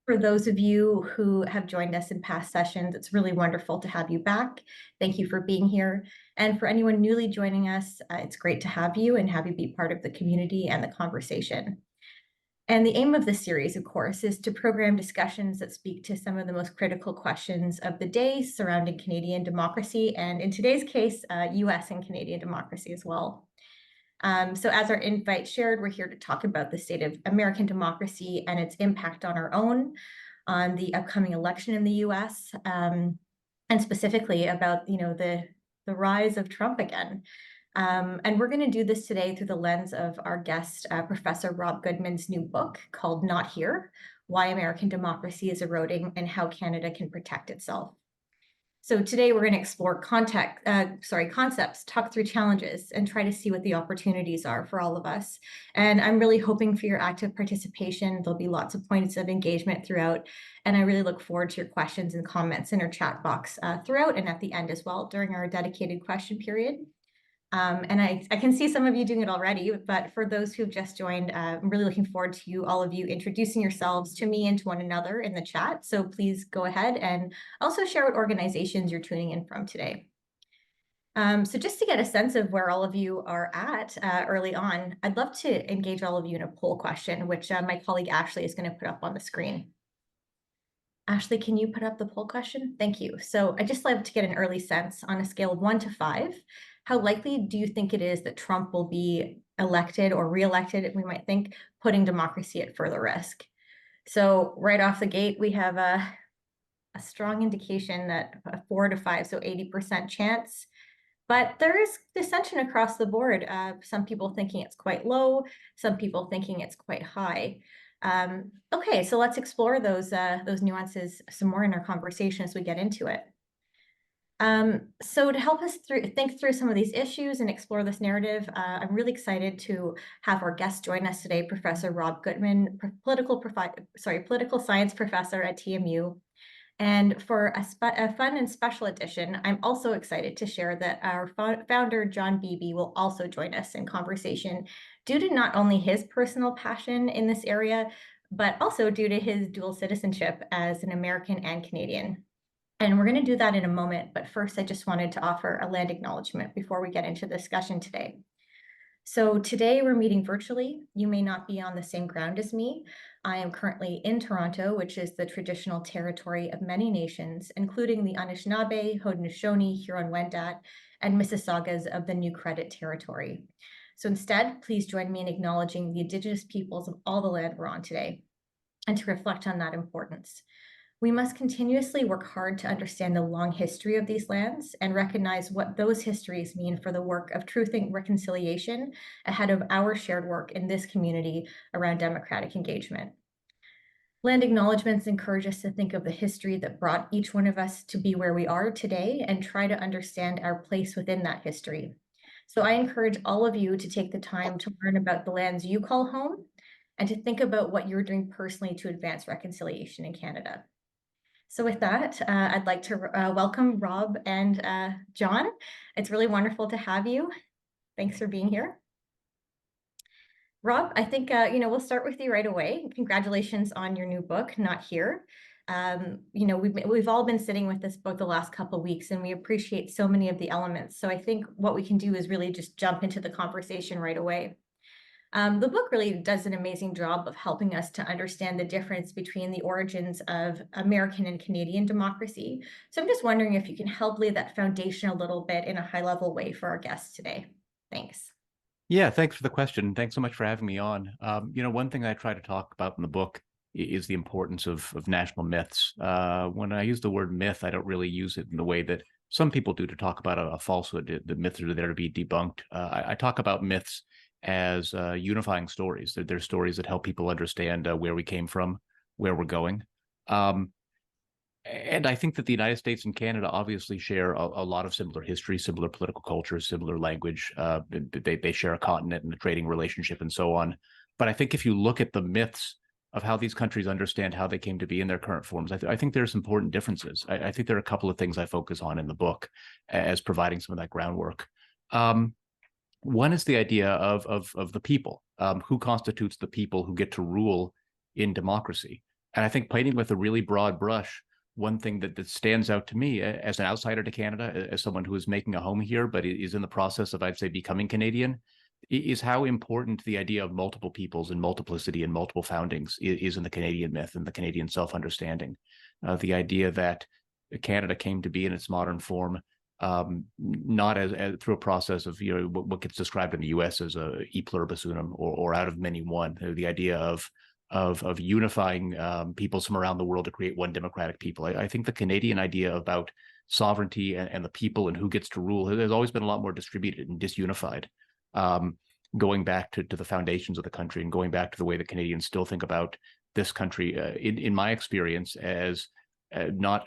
For those of you who have joined us in past sessions, it's really wonderful to have you back. Thank you for being here. And for anyone newly joining us, it's great to have you and have you be part of the community and the conversation. And the aim of this series, of course, is to program discussions that speak to some of the most critical questions of the day surrounding Canadian democracy, and in today's case, US and Canadian democracy as well. So as our invite shared, we're here to talk about the state of American democracy and its impact on our own, on the upcoming election in the US, and specifically about the rise of Trump again. And we're going to do this today through the lens of our guest, Professor Rob Goodman's new book called Not Here: Why American Democracy is Eroding and How Canada Can Protect Itself. So today we're going to explore concepts, talk through challenges, and try to see what the opportunities are for all of us. And I'm really hoping for your active participation. There'll be lots of points of engagement throughout, and I really look forward to your questions and comments in our chat box throughout and at the end as well during our dedicated question period. And I can see some of you doing it already, but for those who've just joined, I'm really looking forward to all of you introducing yourselves to me and to one another in the chat. So please go ahead and also share what organizations you're tuning in from today. So just to get a sense of where all of you are at early on, I'd love to engage all of you in a poll question, which my colleague Ashley is going to put up on the screen. Ashley, can you put up the poll question? Thank you. So I'd just like to get an early sense on a scale of 1 to 5. How likely do you think it is that Trump will be elected or reelected, we might think, putting democracy at further risk? So right off the gate, we have a strong indication that a 4 to 5, so 80% chance. But there is dissension across the board. Some people thinking it's quite low, some people thinking it's quite high. Okay, so let's explore those nuances some more in our conversation as we get into it. So to help us think through some of these issues and explore this narrative, I'm really excited to have our guest join us today, Professor Rob Goodman, political science professor at TMU. And for a fun and special edition, I'm also excited to share that our founder, John Beebe, will also join us in conversation due to not only his personal passion in this area, but also due to his dual citizenship as an American and Canadian. And we're going to do that in a moment, but first I just wanted to offer a land acknowledgement before we get into the discussion today. So today we're meeting virtually. You may not be on the same ground as me. I am currently in Toronto, which is the traditional territory of many nations, including the Anishinaabe, Haudenosaunee, Huron-Wendat, and Mississaugas of the New Credit Territory. So instead, please join me in acknowledging the Indigenous peoples of all the land we're on today, and to reflect on that importance. We must continuously work hard to understand the long history of these lands and recognize what those histories mean for the work of truth and reconciliation ahead of our shared work in this community around democratic engagement. Land acknowledgements encourage us to think of the history that brought each one of us to be where we are today and try to understand our place within that history. So I encourage all of you to take the time to learn about the lands you call home and to think about what you're doing personally to advance reconciliation in Canada. So with that, I'd like to welcome Rob and John. It's really wonderful to have you. Thanks for being here. Rob, I think, we'll start with you right away. Congratulations on your new book, Not Here. We've all been sitting with this book the last couple of weeks, and we appreciate so many of the elements. So I think what we can do is really just jump into the conversation right away. The book really does an amazing job of helping us to understand the difference between the origins of American and Canadian democracy. So I'm just wondering if you can help lay that foundation a little bit in a high-level way for our guests today. Thanks. Yeah, thanks for the question. Thanks so much for having me on. One thing I try to talk about in the book is the importance of national myths. When I use the word myth, I don't really use it in the way that some people do to talk about a falsehood. The myths are there to be debunked. I talk about myths as unifying stories. They're stories that help people understand where we came from, where we're going. And I think that the United States and Canada obviously share a lot of similar history, similar political culture, similar language. They share a continent and a trading relationship and so on. But I think if you look at the myths of how these countries understand how they came to be in their current forms, I think there's important differences. I think there are a couple of things I focus on in the book as providing some of that groundwork. One is the idea of the people, who constitutes the people who get to rule in democracy. And I think painting with a really broad brush, one thing that stands out to me as an outsider to Canada, as someone who is making a home here, but is in the process of, I'd say, becoming Canadian, is how important the idea of multiple peoples and multiplicity and multiple foundings is in the Canadian myth and the Canadian self-understanding. The idea that Canada came to be in its modern form, not as through a process of what gets described in the U.S. as a e pluribus unum, or out of many one. The idea of unifying peoples from around the world to create one democratic people. I think the Canadian idea about sovereignty and the people and who gets to rule has always been a lot more distributed and disunified. Going back to the foundations of the country and going back to the way that Canadians still think about this country, in my experience, as not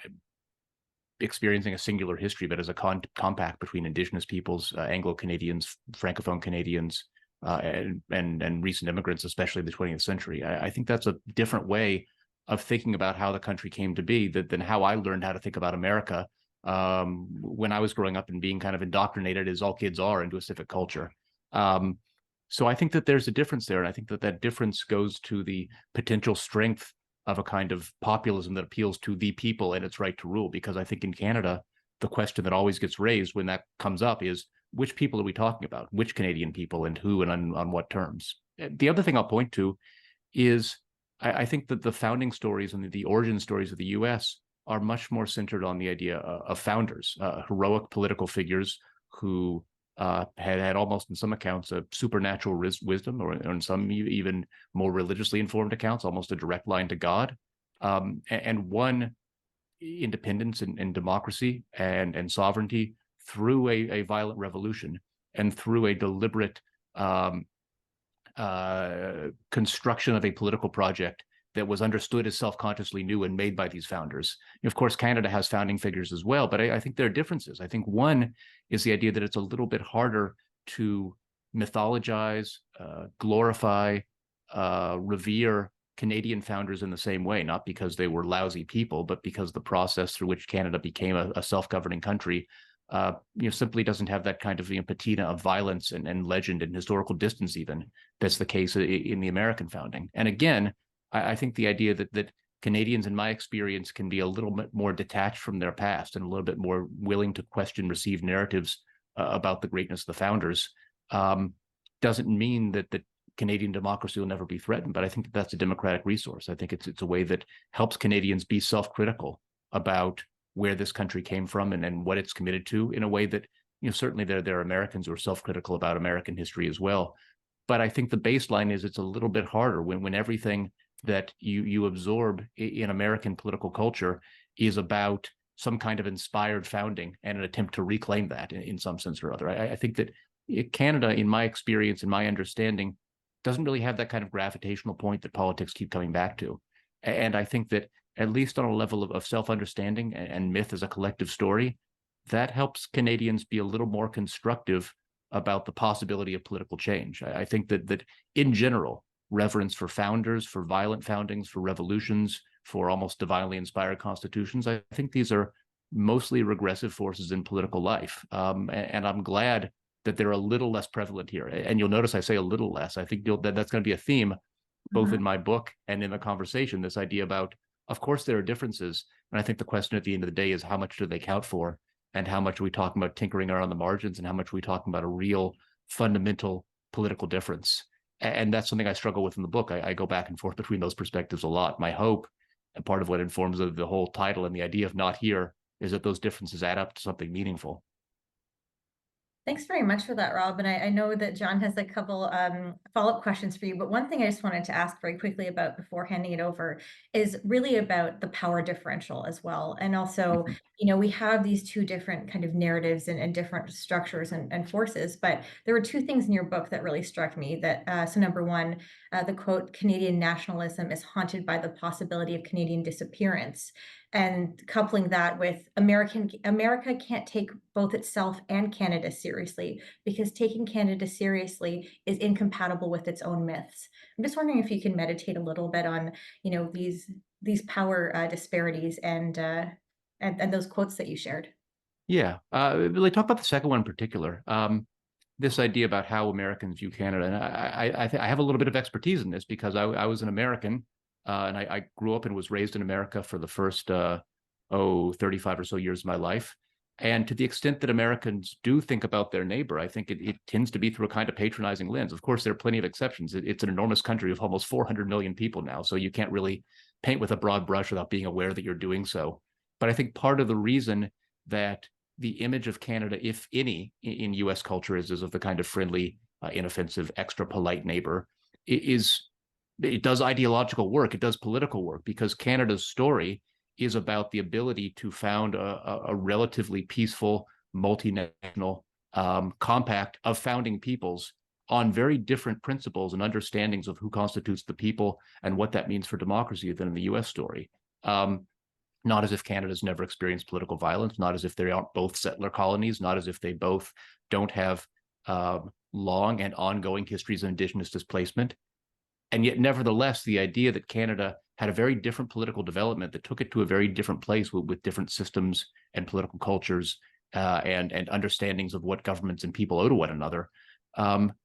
experiencing a singular history, but as a compact between Indigenous peoples, Anglo-Canadians, Francophone Canadians, and recent immigrants, especially in the 20th century. I think that's a different way of thinking about how the country came to be than how I learned how to think about America when I was growing up and being kind of indoctrinated, as all kids are, into a civic culture. So I think that there's a difference there, and I think that that difference goes to the potential strength of a kind of populism that appeals to the people and its right to rule. Because I think in Canada, the question that always gets raised when that comes up is, which people are we talking about? Which Canadian people, and who, and on what terms? The other thing I'll point to is I think that the founding stories and the origin stories of the U.S. are much more centered on the idea of founders, heroic political figures who had almost, in some accounts, a supernatural wisdom, or in some even more religiously informed accounts, almost a direct line to God, and won independence and democracy and sovereignty through a violent revolution and through a deliberate construction of a political project that was understood as self-consciously new and made by these founders. Of course, Canada has founding figures as well, but I think there are differences. I think one is the idea that it's a little bit harder to mythologize, glorify, revere Canadian founders in the same way, not because they were lousy people, but because the process through which Canada became a self-governing country simply doesn't have that kind of patina of violence and legend and historical distance even that's the case in the American founding. And again, I think the idea that Canadians, in my experience, can be a little bit more detached from their past and a little bit more willing to question received narratives about the greatness of the founders doesn't mean that Canadian democracy will never be threatened. But I think that's a democratic resource. I think it's a way that helps Canadians be self-critical about where this country came from and what it's committed to, in a way that, certainly there are Americans who are self-critical about American history as well. But I think the baseline is it's a little bit harder when everything that you absorb in American political culture is about some kind of inspired founding and an attempt to reclaim that in some sense or other. I think that Canada, in my experience and my understanding, doesn't really have that kind of gravitational point that politics keep coming back to. And I think that, at least on a level of self-understanding and myth as a collective story, that helps Canadians be a little more constructive about the possibility of political change. I think that in general, reverence for founders, for violent foundings, for revolutions, for almost divinely inspired constitutions, I think these are mostly regressive forces in political life. And I'm glad that they're a little less prevalent here. And you'll notice I say a little less. I think that's going to be a theme both in my book and in the conversation, this idea about, of course, there are differences. And I think the question at the end of the day is, how much do they count for? And how much are we talking about tinkering around the margins? And how much are we talking about a real fundamental political difference? And that's something I struggle with in the book. I go back and forth between those perspectives a lot. My hope, and part of what informs the whole title and the idea of Not Here, is that those differences add up to something meaningful. Thanks very much for that, Rob. And I know that John has a couple follow-up questions for you, but one thing I just wanted to ask very quickly about before handing it over is really about the power differential as well. And also, we have these two different kind of narratives and different structures and forces, but there were two things in your book that really struck me. So number one, the quote, "Canadian nationalism is haunted by the possibility of Canadian disappearance." And coupling that with America can't take both itself and Canada seriously, because taking Canada seriously is incompatible with its own myths. I'm just wondering if you can meditate a little bit on, these power disparities and those quotes that you shared. Yeah, really talk about the second one in particular. This idea about how Americans view Canada, and I have a little bit of expertise in this because I was an American and I grew up and was raised in America for the first 35 or so years of my life. And to the extent that Americans do think about their neighbor, I think it tends to be through a kind of patronizing lens. Of course, there are plenty of exceptions. It's an enormous country of almost 400 million people now, so you can't really paint with a broad brush without being aware that you're doing so. But I think part of the reason that the image of Canada, if any, in U.S. culture is of the kind of friendly, inoffensive, extra polite neighbor, it does ideological work, it does political work, because Canada's story is about the ability to found a relatively peaceful, multinational compact of founding peoples on very different principles and understandings of who constitutes the people and what that means for democracy than in the U.S. story. Not as if Canada's never experienced political violence, not as if they aren't both settler colonies, not as if they both don't have long and ongoing histories of Indigenous displacement. And yet, nevertheless, the idea that Canada had a very different political development that took it to a very different place with different systems and political cultures and understandings of what governments and people owe to one another,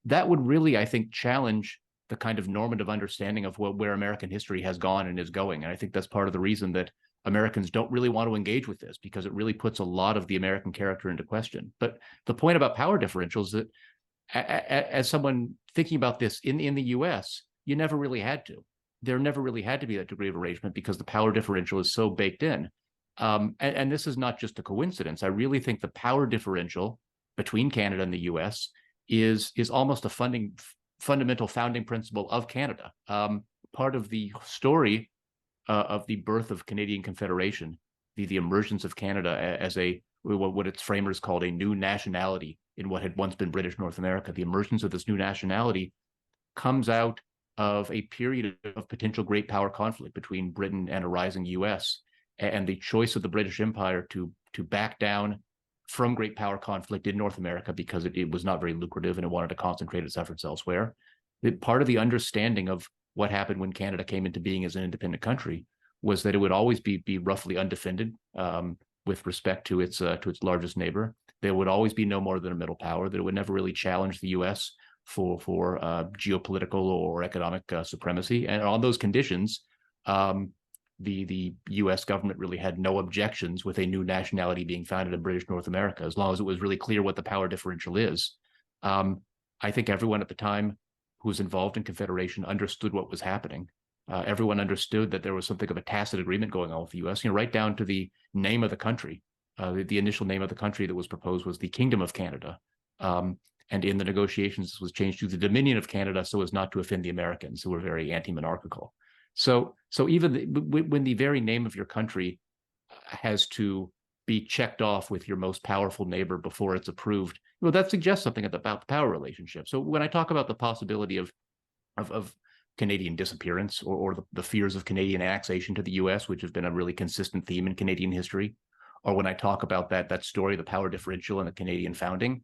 that would really, I think, challenge the kind of normative understanding of where American history has gone and is going. And I think that's part of the reason that Americans don't really want to engage with this, because it really puts a lot of the American character into question. But the point about power differentials is that as someone thinking about this in the U.S., you never really had to. There never really had to be that degree of arrangement because the power differential is so baked in. And this is not just a coincidence. I really think the power differential between Canada and the U.S. is almost a fundamental founding principle of Canada. Part of the story of the birth of Canadian Confederation, the emergence of Canada as what its framers called a new nationality in what had once been British North America. The emergence of this new nationality comes out of a period of potential great power conflict between Britain and a rising U.S. and the choice of the British Empire to back down from great power conflict in North America because it was not very lucrative and it wanted to concentrate its efforts elsewhere. Part of the understanding of what happened when Canada came into being as an independent country was that it would always be roughly undefended with respect to its largest neighbor. There would always be no more than a middle power, that it would never really challenge the U.S. for geopolitical or economic supremacy. And on those conditions, the U.S. government really had no objections with a new nationality being founded in British North America, as long as it was really clear what the power differential is. I think everyone at the time who was involved in Confederation understood what was happening. Everyone understood that there was something of a tacit agreement going on with the U.S., right down to the name of the country. The initial name of the country that was proposed was the Kingdom of Canada. And in the negotiations, this was changed to the Dominion of Canada so as not to offend the Americans, who were very anti-monarchical. So even when the very name of your country has to be checked off with your most powerful neighbor before it's approved, well, that suggests something about the power relationship. So when I talk about the possibility of Canadian disappearance or the fears of Canadian annexation to the U.S., which have been a really consistent theme in Canadian history, or when I talk about that story, the power differential and the Canadian founding,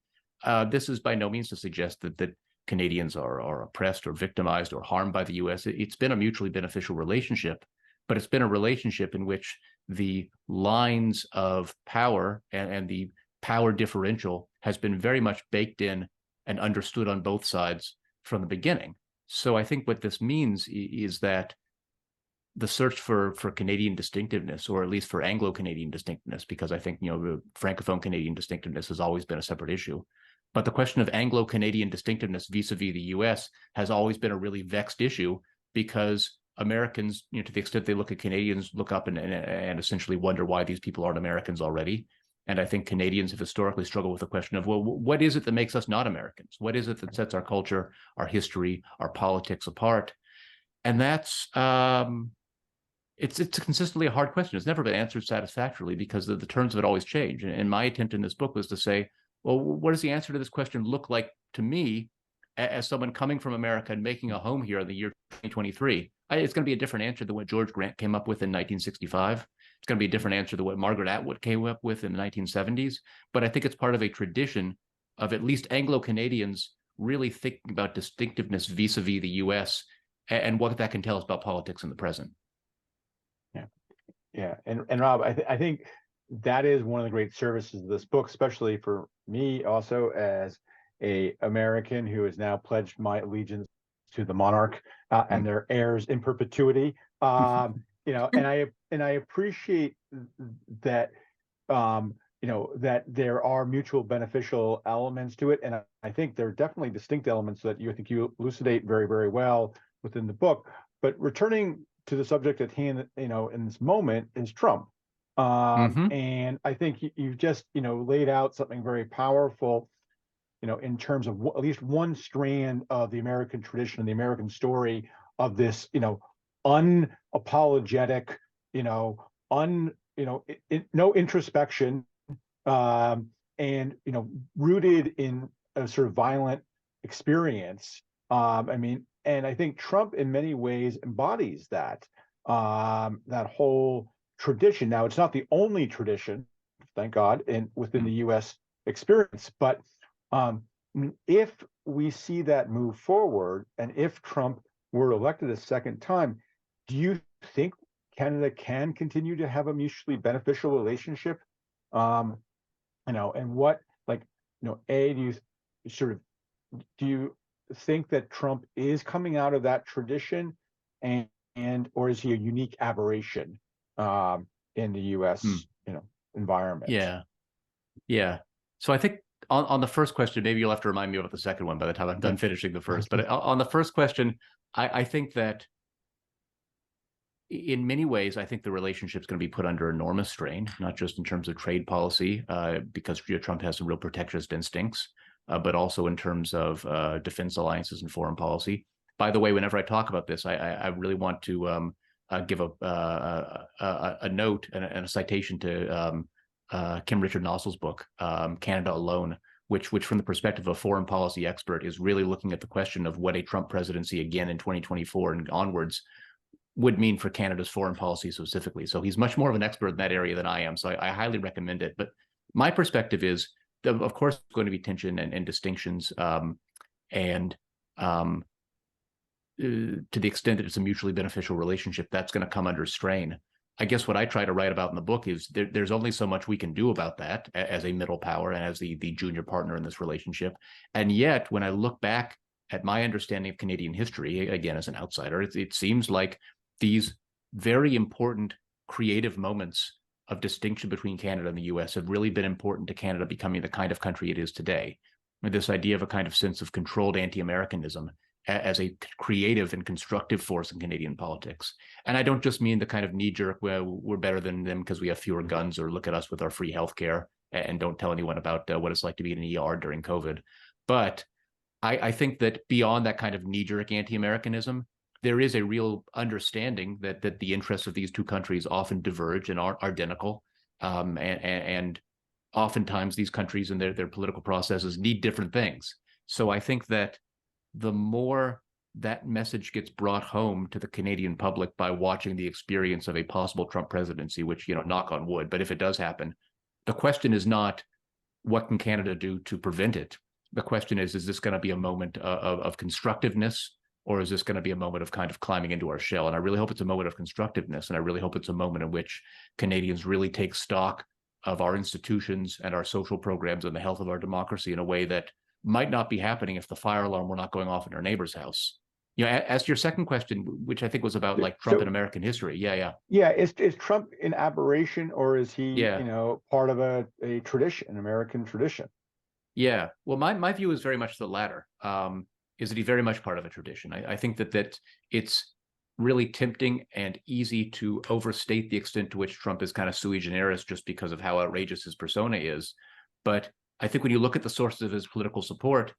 this is by no means to suggest that Canadians are oppressed or victimized or harmed by the U.S. It's been a mutually beneficial relationship, but it's been a relationship in which the lines of power and the power differential has been very much baked in and understood on both sides from the beginning. So I think what this means is that the search for Canadian distinctiveness, or at least for Anglo-Canadian distinctiveness, because I think, Francophone Canadian distinctiveness has always been a separate issue. But the question of Anglo-Canadian distinctiveness vis-a-vis the U.S. has always been a really vexed issue, because Americans, to the extent they look at Canadians, look up and essentially wonder why these people aren't Americans already. And I think Canadians have historically struggled with the question of, well, what is it that makes us not Americans? What is it that sets our culture, our history, our politics apart? And that's it's consistently a hard question. It's never been answered satisfactorily because the terms of it always change. And my attempt in this book was to say, well, what does the answer to this question look like to me as someone coming from America and making a home here in the year 2023? It's going to be a different answer than what George Grant came up with in 1965. It's going to be a different answer than what Margaret Atwood came up with in the 1970s. But I think it's part of a tradition of at least Anglo-Canadians really thinking about distinctiveness vis-a-vis the U.S. and what that can tell us about politics in the present. Yeah. And Rob, I think that is one of the great services of this book, especially for me also as a American who has now pledged my allegiance to the monarch and their heirs in perpetuity. And I appreciate that. That there are mutual beneficial elements to it, and I think there are definitely distinct elements that you elucidate very, very well within the book. But returning to the subject at hand, in this moment is Trump, and I think you've just laid out something very powerful, in terms of at least one strand of the American tradition, the American story of this, unapologetic, no introspection, and rooted in a sort of violent experience. And I think Trump in many ways embodies that whole tradition. Now, it's not the only tradition, thank God, within the U.S. experience, but if we see that move forward, and if Trump were elected a second time, do you think Canada can continue to have a mutually beneficial relationship? And what, do you think that Trump is coming out of that tradition, or is he a unique aberration in the U.S. environment? Yeah. So I think on the first question, maybe you'll have to remind me about the second one by the time I'm done finishing the first. But on the first question, I think that in many ways, I think the relationship is going to be put under enormous strain, not just in terms of trade policy, because Trump has some real protectionist instincts, but also in terms of defense alliances and foreign policy. By the way, whenever I talk about this, I really want to give a note and a citation to Kim Richard Nossel's book, Canada Alone, which from the perspective of a foreign policy expert is really looking at the question of what a Trump presidency again in 2024 and onwards would mean for Canada's foreign policy specifically. So he's much more of an expert in that area than I am. So I highly recommend it. But my perspective is, of course, there's going to be tension and distinctions. To the extent that it's a mutually beneficial relationship, that's going to come under strain. I guess what I try to write about in the book is there's only so much we can do about that as a middle power and as the junior partner in this relationship. And yet, when I look back at my understanding of Canadian history, again, as an outsider, it seems like these very important creative moments of distinction between Canada and the U.S. have really been important to Canada becoming the kind of country it is today. This idea of a kind of sense of controlled anti-Americanism as a creative and constructive force in Canadian politics. And I don't just mean the kind of knee-jerk, where we're better than them because we have fewer guns, or look at us with our free healthcare and don't tell anyone about what it's like to be in an ER during COVID. But I think that beyond that kind of knee-jerk anti-Americanism, there is a real understanding that the interests of these two countries often diverge and aren't identical. And oftentimes these countries and their political processes need different things. So I think that the more that message gets brought home to the Canadian public by watching the experience of a possible Trump presidency, which, knock on wood, but if it does happen, the question is not what can Canada do to prevent it? The question is this going to be a moment of constructiveness, or is this going to be a moment of kind of climbing into our shell? And I really hope it's a moment of constructiveness. And I really hope it's a moment in which Canadians really take stock of our institutions and our social programs and the health of our democracy in a way that might not be happening if the fire alarm were not going off in our neighbor's house. As to your second question, which I think was about Trump in American history. Yeah. Is Trump an aberration, or is he, part of a tradition, an American tradition? Yeah. Well, my view is very much the latter. Is that he's very much part of a tradition. I think that it's really tempting and easy to overstate the extent to which Trump is kind of sui generis just because of how outrageous his persona is. But I think when you look at the sources of his political support,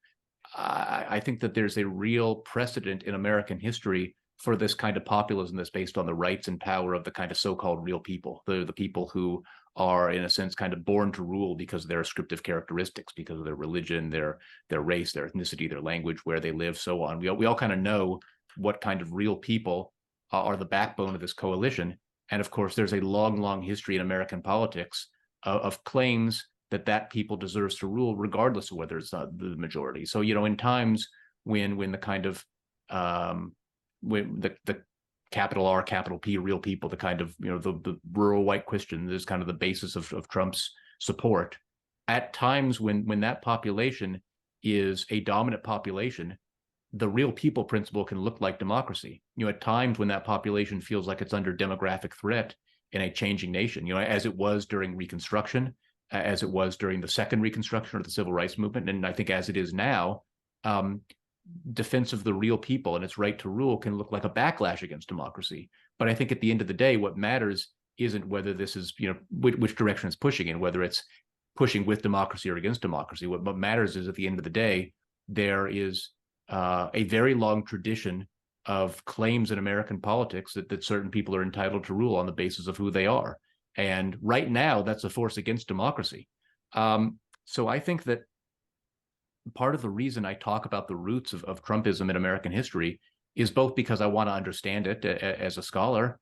I think that there's a real precedent in American history for this kind of populism that's based on the rights and power of the kind of so-called real people, the people who are, in a sense, kind of born to rule because of their ascriptive characteristics, because of their religion, their race, their ethnicity, their language, where they live, so on. We all kind of know what kind of real people are the backbone of this coalition. And of course, there's a long history in American politics of claims that people deserves to rule, regardless of whether it's not the majority. So, in times when the kind of when the capital R, capital P, real people, the kind of, the rural white Christian is kind of the basis of Trump's support. At times when that population is a dominant population, the real people principle can look like democracy. At times when that population feels like it's under demographic threat in a changing nation, as it was during Reconstruction, as it was during the second Reconstruction or the Civil Rights Movement, and I think as it is now, defense of the real people and its right to rule can look like a backlash against democracy. But I think at the end of the day, what matters isn't whether this is, which direction it's pushing in, whether it's pushing with democracy or against democracy. What matters is at the end of the day, there is a very long tradition of claims in American politics that certain people are entitled to rule on the basis of who they are. And right now, that's a force against democracy. So I think that part of the reason I talk about the roots of Trumpism in American history is both because I want to understand it as a scholar,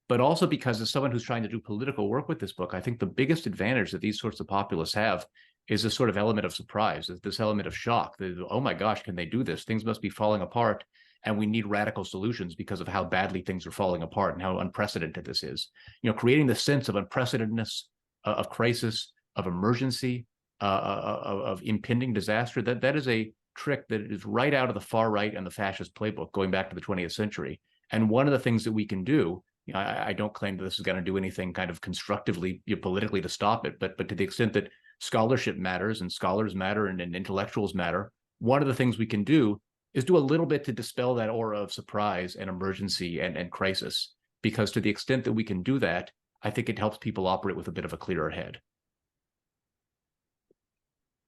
but also because as someone who's trying to do political work with this book, I think the biggest advantage that these sorts of populists have is this sort of element of surprise, this element of shock. Oh my gosh, can they do this? Things must be falling apart, and we need radical solutions because of how badly things are falling apart and how unprecedented this is. Creating the sense of unprecedentedness, of crisis, of emergency, of impending disaster. That is a trick that is right out of the far right and the fascist playbook going back to the 20th century. And one of the things that we can do, I don't claim that this is going to do anything kind of constructively, politically to stop it, but to the extent that scholarship matters and scholars matter and intellectuals matter, one of the things we can do is do a little bit to dispel that aura of surprise and emergency and crisis. Because to the extent that we can do that, I think it helps people operate with a bit of a clearer head.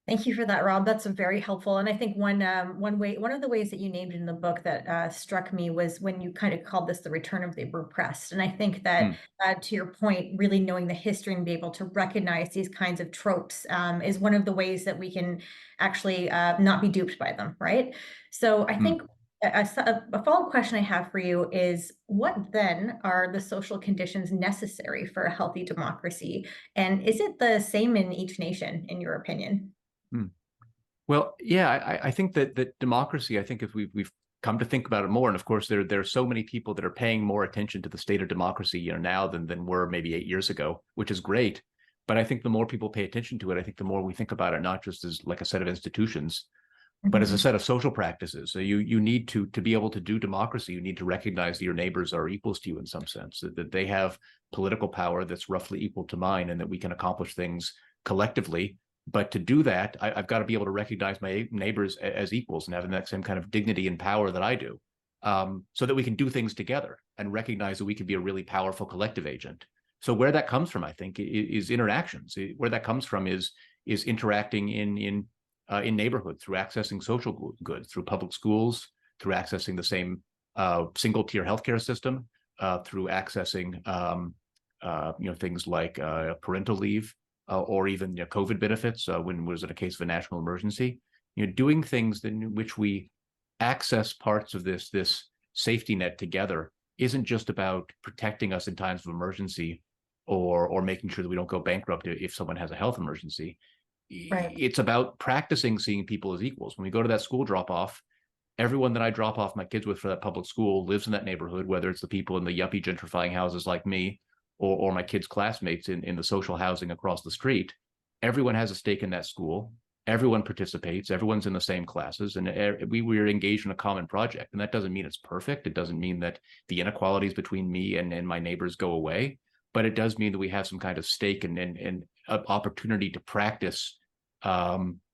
Thank you for that, Rob. That's very helpful. And I think one of the ways that you named in the book that struck me was when you kind of called this the return of the repressed. And I think that to your point, really knowing the history and be able to recognize these kinds of tropes is one of the ways that we can actually not be duped by them, right? So I think a follow-up question I have for you is, what then are the social conditions necessary for a healthy democracy? And is it the same in each nation, in your opinion? Well, yeah, I think that democracy, I think if we've come to think about it more, and of course there are so many people that are paying more attention to the state of democracy, now than were maybe 8 years ago, which is great. But I think the more people pay attention to it, I think the more we think about it, not just as like a set of institutions, but as a set of social practices. So you need to be able to do democracy, you need to recognize that your neighbors are equals to you in some sense, that they have political power that's roughly equal to mine, and that we can accomplish things collectively. But to do that, I've got to be able to recognize my neighbors as equals and having that same kind of dignity and power that I do, so that we can do things together and recognize that we can be a really powerful collective agent. So where that comes from, I think, is interactions. Where that comes from is interacting in neighborhoods through accessing social goods, through public schools, through accessing the same single-tier healthcare system, through accessing things like parental leave. Or even COVID benefits when was it a case of a national emergency, doing things in which we access parts of this safety net together isn't just about protecting us in times of emergency or making sure that we don't go bankrupt if someone has a health emergency. Right. It's about practicing seeing people as equals. When we go to that school drop-off, everyone that I drop off my kids with for that public school lives in that neighborhood, whether it's the people in the yuppie gentrifying houses like me, or my kids' classmates in the social housing across the street. Everyone has a stake in that school. Everyone participates. Everyone's in the same classes, and we're engaged in a common project. And that doesn't mean it's perfect. It doesn't mean that the inequalities between me and my neighbors go away, but it does mean that we have some kind of stake and opportunity to practice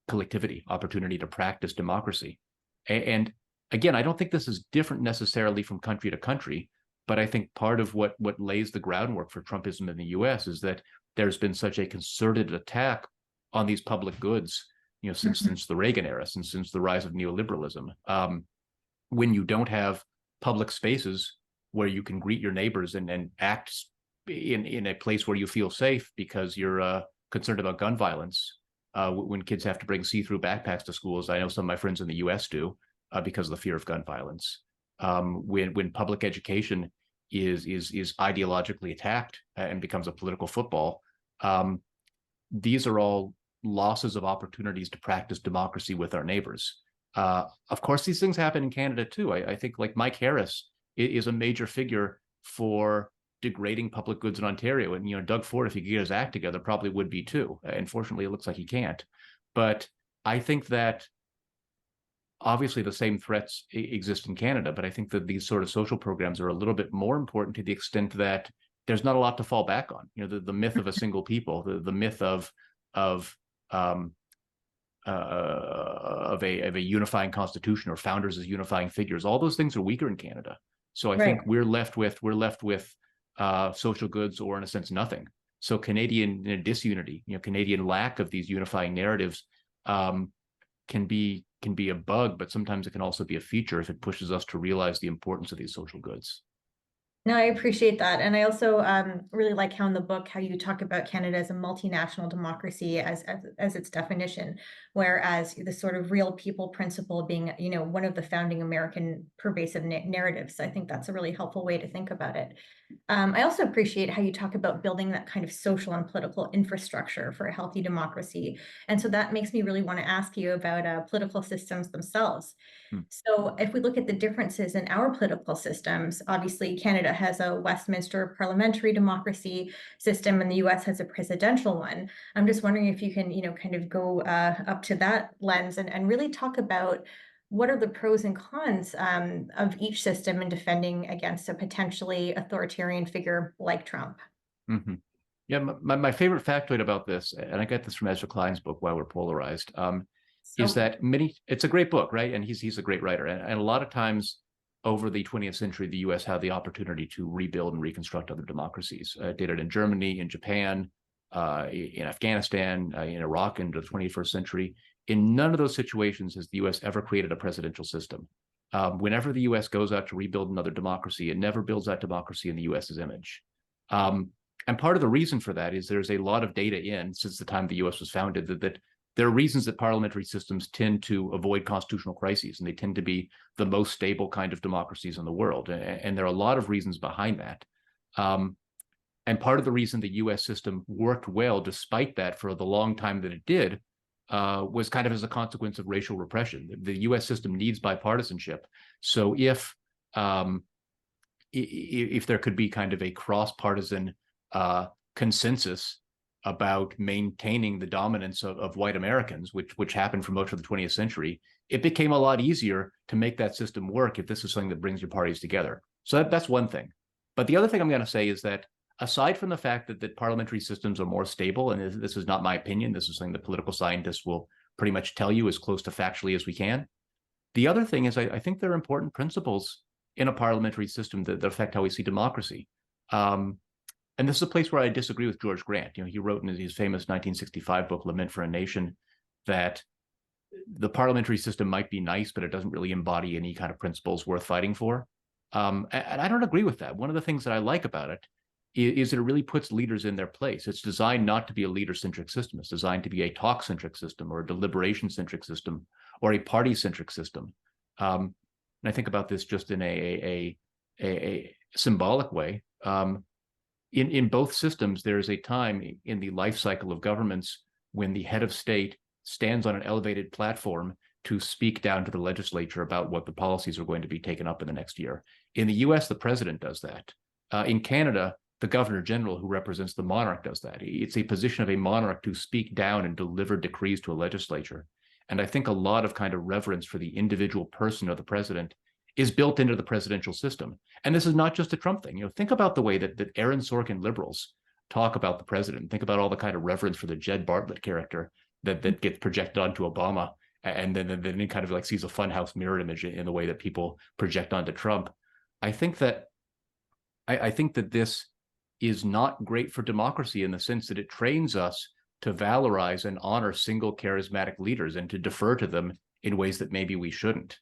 collectivity, opportunity to practice democracy. And again, I don't think this is different necessarily from country to country. But I think part of what lays the groundwork for Trumpism in the U.S. is that there's been such a concerted attack on these public goods, since the Reagan era, since the rise of neoliberalism. When you don't have public spaces where you can greet your neighbors and act in a place where you feel safe because you're concerned about gun violence, when kids have to bring see-through backpacks to schools, I know some of my friends in the U.S. do, because of the fear of gun violence. When public education is ideologically attacked and becomes a political football, these are all losses of opportunities to practice democracy with our neighbors. Of course, these things happen in Canada too. I think like Mike Harris is a major figure for degrading public goods in Ontario, and Doug Ford, if he could get his act together, probably would be too. Unfortunately, it looks like he can't. But I think that obviously the same threats exist in Canada, but I think that these sort of social programs are a little bit more important to the extent that there's not a lot to fall back on. You know, the myth of a single people, the myth of um, a unifying constitution or founders as unifying figures. All those things are weaker in Canada. So I think Right. we're left with social goods, or in a sense, nothing. So Canadian disunity, Canadian lack of these unifying narratives, can be a bug, but sometimes it can also be a feature if it pushes us to realize the importance of these social goods. No, I appreciate that. And I also really like how in the book, how you talk about Canada as a multinational democracy as its definition, whereas the sort of real people principle being, one of the founding American pervasive narratives. I think that's a really helpful way to think about it. I also appreciate how you talk about building that kind of social and political infrastructure for a healthy democracy. And so that makes me really want to ask you about political systems themselves. So if we look at the differences in our political systems, obviously Canada has a Westminster parliamentary democracy system and the US has a presidential one. I'm just wondering if you can, kind of go up to that lens and really talk about what are the pros and cons of each system in defending against a potentially authoritarian figure like Trump. Mm-hmm. Yeah, my favorite factoid about this, and I got this from Ezra Klein's book, Why We're Polarized, is So, that it's a great book, right? And he's a great writer. And a lot of times over the 20th century, the US had the opportunity to rebuild and reconstruct other democracies. Did it in Germany, in Japan, in Afghanistan, in Iraq into the 21st century. In none of those situations has the US ever created a presidential system. Whenever the US goes out to rebuild another democracy, it never builds that democracy in the US's image. And part of the reason for that is there's a lot of data in since the time the US was founded that there are reasons that parliamentary systems tend to avoid constitutional crises, and they tend to be the most stable kind of democracies in the world. And there are a lot of reasons behind that. And part of the reason the US system worked well, despite that, for the long time that it did, was kind of as a consequence of racial repression. The US system needs bipartisanship. So if there could be kind of a cross-partisan consensus about maintaining the dominance of white Americans, which happened for most of the 20th century, it became a lot easier to make that system work if this is something that brings your parties together. So that's one thing. But the other thing I'm going to say is that aside from the fact that parliamentary systems are more stable, and this is not my opinion, this is something that political scientists will pretty much tell you as close to factually as we can. The other thing is I think there are important principles in a parliamentary system that affect how we see democracy. And this is a place where I disagree with George Grant. He wrote in his famous 1965 book, Lament for a Nation, that the parliamentary system might be nice, but it doesn't really embody any kind of principles worth fighting for. And I don't agree with that. One of the things that I like about it is that it really puts leaders in their place. It's designed not to be a leader-centric system. It's designed to be a talk-centric system, or a deliberation-centric system, or a party-centric system. And I think about this just in a symbolic way. In both systems, there is a time in the life cycle of governments when the head of state stands on an elevated platform to speak down to the legislature about what the policies are going to be taken up in the next year. In the US, the president does that. In Canada, the governor general, who represents the monarch, does that. It's a position of a monarch to speak down and deliver decrees to a legislature. And I think a lot of kind of reverence for the individual person of the president is built into the presidential system. And this is not just a Trump thing. Think about the way that Aaron Sorkin liberals talk about the president. Think about all the kind of reverence for the Jed Bartlett character that gets projected onto Obama, and then it kind of like sees a funhouse mirror image in the way that people project onto Trump. I think that this is not great for democracy in the sense that it trains us to valorize and honor single charismatic leaders and to defer to them in ways that maybe we shouldn't.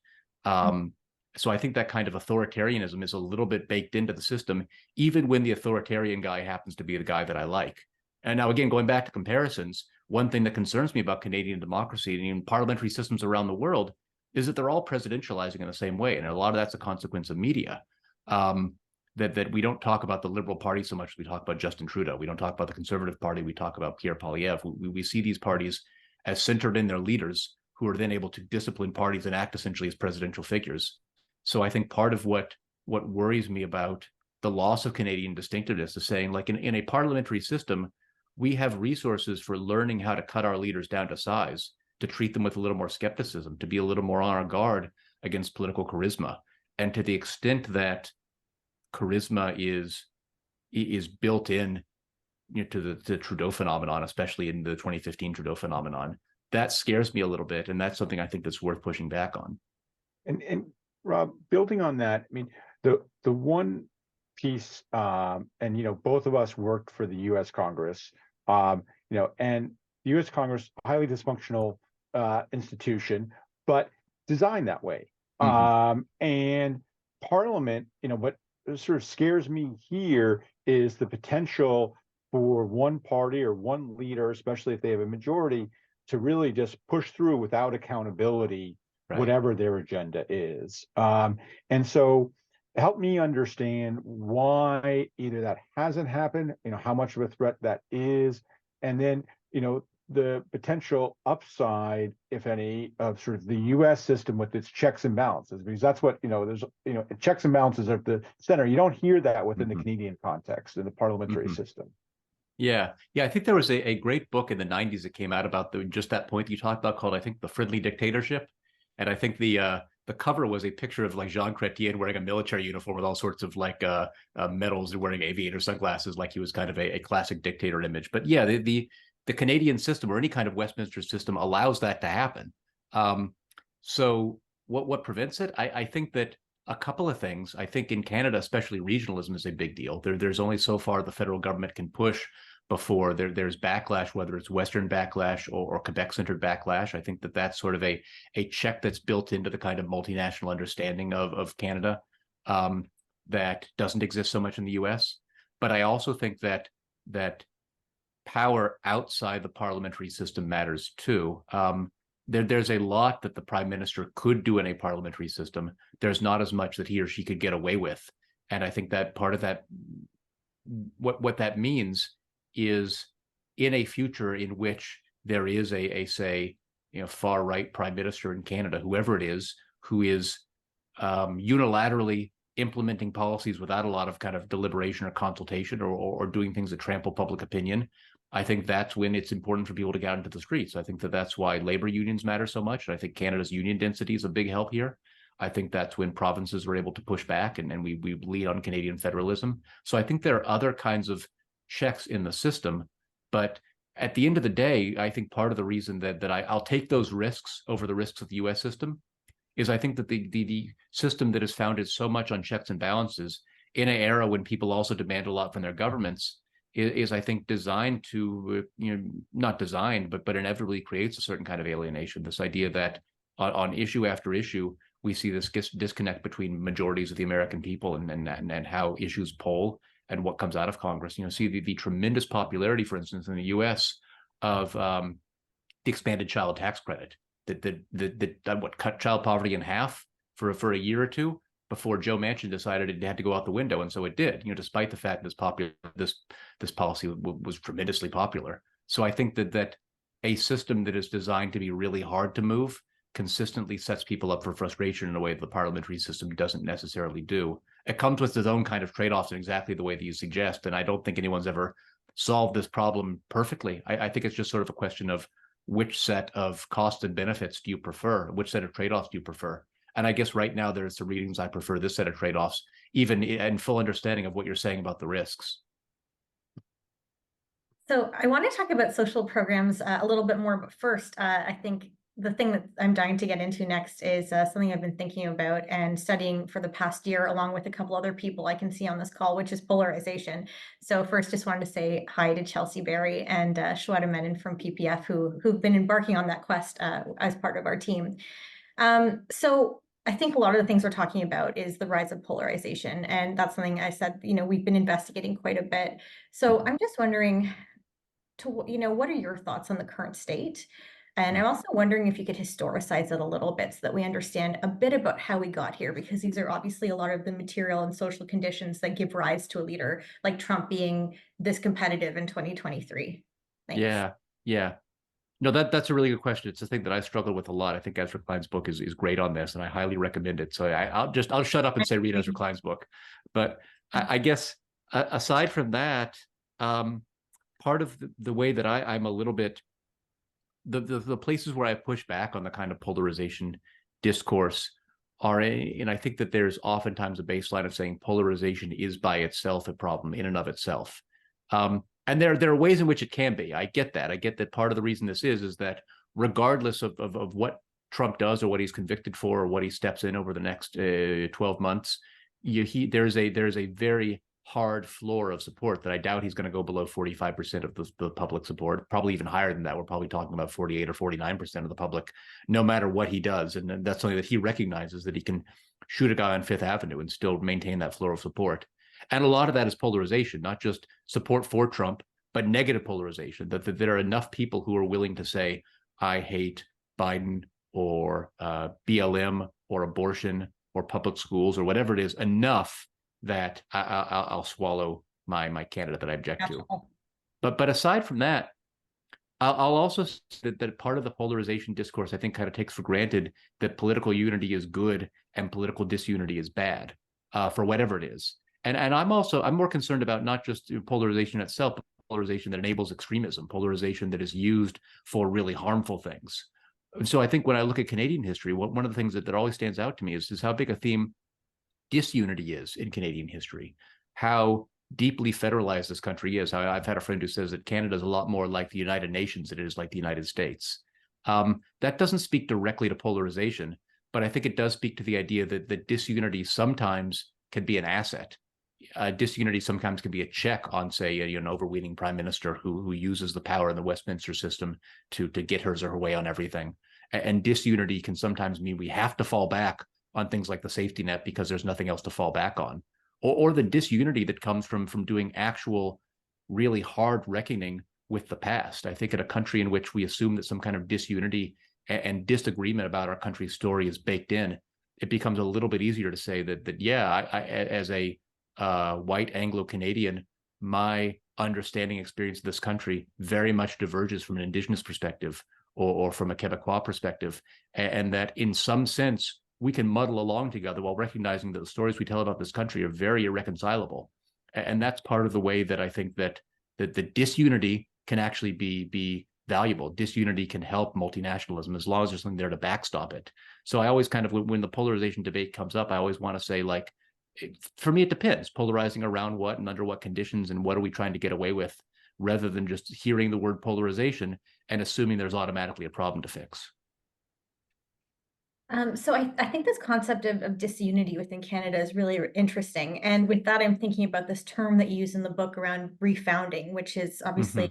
So I think that kind of authoritarianism is a little bit baked into the system, even when the authoritarian guy happens to be the guy that I like. And now, again, going back to comparisons, one thing that concerns me about Canadian democracy and even parliamentary systems around the world is that they're all presidentializing in the same way. And a lot of that's a consequence of media. That we don't talk about the Liberal Party so much as we talk about Justin Trudeau. We don't talk about the Conservative Party. We talk about Pierre Poilievre. We see these parties as centered in their leaders, who are then able to discipline parties and act essentially as presidential figures. So I think part of what worries me about the loss of Canadian distinctiveness is saying, like in a parliamentary system, we have resources for learning how to cut our leaders down to size to treat them with a little more skepticism, to be a little more on our guard against political charisma. And to the extent that charisma is built in, to the Trudeau phenomenon, especially in the 2015 Trudeau phenomenon, that scares me a little bit, and that's something I think that's worth pushing back on. And Rob, building on that, I mean, the one piece, and both of us worked for the U.S. Congress, and the U.S. Congress, highly dysfunctional institution, but designed that way. And Parliament, what sort of scares me here is the potential for one party or one leader, especially if they have a majority, to really just push through without accountability, Right. whatever their agenda is. And so help me understand why either that hasn't happened, how much of a threat that is, and then, the potential upside, if any, of sort of the U.S. system with its checks and balances, because that's what, there's, checks and balances are at the center. You don't hear that within the Canadian context in the parliamentary system. Yeah. I think there was a great book in the 90s that came out about just that point that you talked about, called, I think, The Friendly Dictatorship. And I think the cover was a picture of like Jean Chrétien wearing a military uniform with all sorts of like medals and wearing aviator sunglasses, like he was kind of a classic dictator image. But yeah, the Canadian system, or any kind of Westminster system, allows that to happen. So what prevents it? I think that a couple of things. I think in Canada, especially, regionalism is a big deal. There's only so far the federal government can push before there's backlash, whether it's Western backlash or Quebec-centered backlash. I think that that's sort of a check that's built into the kind of multinational understanding of Canada that doesn't exist so much in the U.S. But I also think that power outside the parliamentary system matters too. There's a lot that the prime minister could do in a parliamentary system. There's not as much that he or she could get away with. And I think that part of that, what that means is, in a future in which there is a say, far right prime minister in Canada, whoever it is, who is unilaterally implementing policies without a lot of kind of deliberation or consultation, or doing things that trample public opinion, I think that's when it's important for people to get out into the streets. I think that's why labor unions matter so much. And I think Canada's union density is a big help here. I think that's when provinces are able to push back, and we lead on Canadian federalism. So I think there are other kinds of checks in the system. But at the end of the day, I think part of the reason that I'll take those risks over the risks of the U.S. system is I think that the system that is founded so much on checks and balances in an era when people also demand a lot from their governments is I think designed to, not designed, but inevitably creates a certain kind of alienation. This idea that on issue after issue, we see this disconnect between majorities of the American people and how issues poll and what comes out of Congress. See the tremendous popularity, for instance, in the U.S. of the expanded child tax credit that what cut child poverty in half for a year or two before Joe Manchin decided it had to go out the window, and so it did. Despite the fact this policy was tremendously popular. So I think that a system that is designed to be really hard to move consistently sets people up for frustration in a way that the parliamentary system doesn't necessarily do. It comes with its own kind of trade-offs in exactly the way that you suggest, and I don't think anyone's ever solved this problem perfectly. I think it's just sort of a question of which set of costs and benefits do you prefer? Which set of trade-offs do you prefer? And I guess right now there's some reasons I prefer this set of trade-offs, even in full understanding of what you're saying about the risks. So I want to talk about social programs a little bit more, but first, I think the thing that I'm dying to get into next is something I've been thinking about and studying for the past year, along with a couple other people I can see on this call, which is polarization. So first, just wanted to say hi to Chelsea Berry and Shweta Menon from PPF, who've been embarking on that quest as part of our team. So I think a lot of the things we're talking about is the rise of polarization. And that's something I said, we've been investigating quite a bit. So I'm just wondering, what are your thoughts on the current state? And I'm also wondering if you could historicize it a little bit so that we understand a bit about how we got here, because these are obviously a lot of the material and social conditions that give rise to a leader like Trump being this competitive in 2023. Thanks. Yeah. No, that's a really good question. It's a thing that I struggle with a lot. I think Ezra Klein's book is great on this, and I highly recommend it. So I'll shut up and say read Ezra Klein's book. But I guess aside from that, part of the way that I'm a little bit the places where I push back on the kind of polarization discourse and I think that there's oftentimes a baseline of saying polarization is by itself a problem in and of itself. And there are ways in which it can be. I get that. I get that part of the reason this is that regardless of what Trump does or what he's convicted for or what he steps in over the next 12 months, there's a very hard floor of support that I doubt he's going to go below 45% of the public support, probably even higher than that. We're probably talking about 48 or 49% of the public, no matter what he does. And that's something that he recognizes, that he can shoot a guy on Fifth Avenue and still maintain that floor of support. And a lot of that is polarization, not just support for Trump, but negative polarization, that there are enough people who are willing to say, I hate Biden or BLM or abortion or public schools or whatever it is, enough that I'll swallow my candidate that I object to. But aside from that, I'll also say that part of the polarization discourse, I think, kind of takes for granted that political unity is good and political disunity is bad, for whatever it is. And I'm more concerned about not just polarization itself, but polarization that enables extremism, polarization that is used for really harmful things. So I think when I look at Canadian history, one of the things that always stands out to me is how big a theme disunity is in Canadian history, how deeply federalized this country is. I've had a friend who says that Canada is a lot more like the United Nations than it is like the United States. That doesn't speak directly to polarization, but I think it does speak to the idea that disunity sometimes can be an asset. Disunity sometimes can be a check on, say, an overweening prime minister who uses the power in the Westminster system to get hers or her way on everything. And disunity can sometimes mean we have to fall back on things like the safety net because there's nothing else to fall back on, or the disunity that comes from doing actual really hard reckoning with the past. I think in a country in which we assume that some kind of disunity and disagreement about our country's story is baked in, it becomes a little bit easier to say that yeah, I as a white Anglo-Canadian, my understanding experience of this country very much diverges from an Indigenous perspective or from a Quebecois perspective, and that in some sense we can muddle along together while recognizing that the stories we tell about this country are very irreconcilable. And that's part of the way that I think that the disunity can actually be valuable. Disunity can help multinationalism as long as there's something there to backstop it. So I always kind of, when the polarization debate comes up, I always want to say, like, for me, it depends. Polarizing around what and under what conditions and what are we trying to get away with, rather than just hearing the word polarization and assuming there's automatically a problem to fix. So I think this concept of disunity within Canada is really interesting. And with that, I'm thinking about this term that you use in the book around refounding, which is obviously,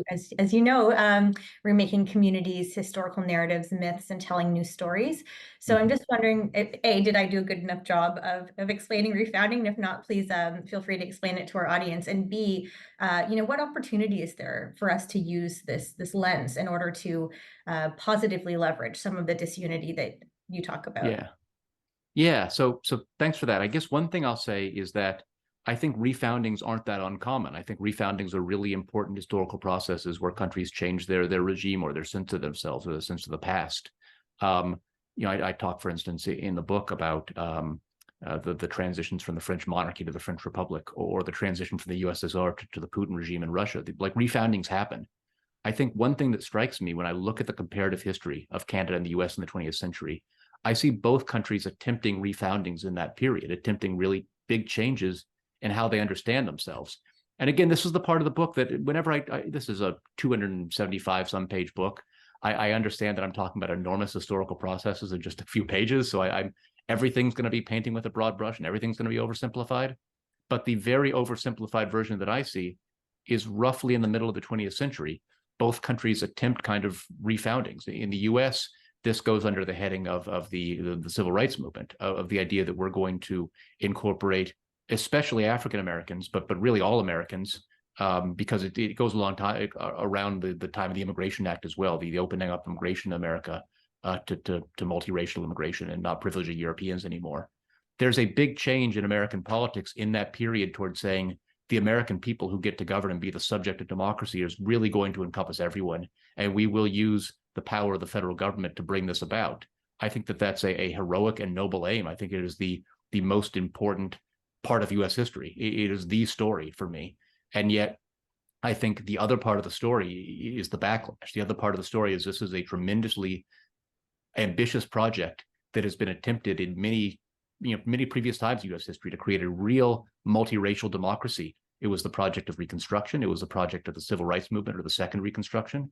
as you know, remaking communities, historical narratives, myths, and telling new stories. So I'm just wondering, A, did I do a good enough job of explaining refounding? And if not, please feel free to explain it to our audience. And B, what opportunity is there for us to use this lens in order to positively leverage some of the disunity that you talk about? Yeah. So thanks for that. I guess one thing I'll say is that I think refoundings aren't that uncommon. I think refoundings are really important historical processes where countries change their regime or their sense of themselves or their sense of the past. I talk, for instance, in the book about the transitions from the French monarchy to the French Republic, or the transition from the USSR to the Putin regime in Russia. Like, refoundings happen. I think one thing that strikes me when I look at the comparative history of Canada and the US in the 20th century, I see both countries attempting refoundings in that period, attempting really big changes in how they understand themselves. And again, this is the part of the book that whenever this is a 275 some page book, I understand that I'm talking about enormous historical processes in just a few pages. So everything's going to be painting with a broad brush and everything's going to be oversimplified. But the very oversimplified version that I see is roughly in the middle of the 20th century. Both countries attempt kind of refoundings. In the US, this goes under the heading of the civil rights movement, of the idea that we're going to incorporate especially African Americans, but really all Americans, because it goes a long time around the time of the Immigration Act as well, the opening up immigration in America to multiracial immigration and not privileging Europeans anymore. There's a big change in American politics in that period towards saying the American people who get to govern and be the subject of democracy is really going to encompass everyone, and we will use the power of the federal government to bring this about. I think that that's a heroic and noble aim. I think it is the most important part of U.S. history. It is the story for me. And yet I think the other part of the story is the backlash. The other part of the story is this is a tremendously ambitious project that has been attempted in many previous times in U.S. history to create a real multiracial democracy. It was the project of Reconstruction. It was the project of the Civil Rights Movement, or the Second Reconstruction.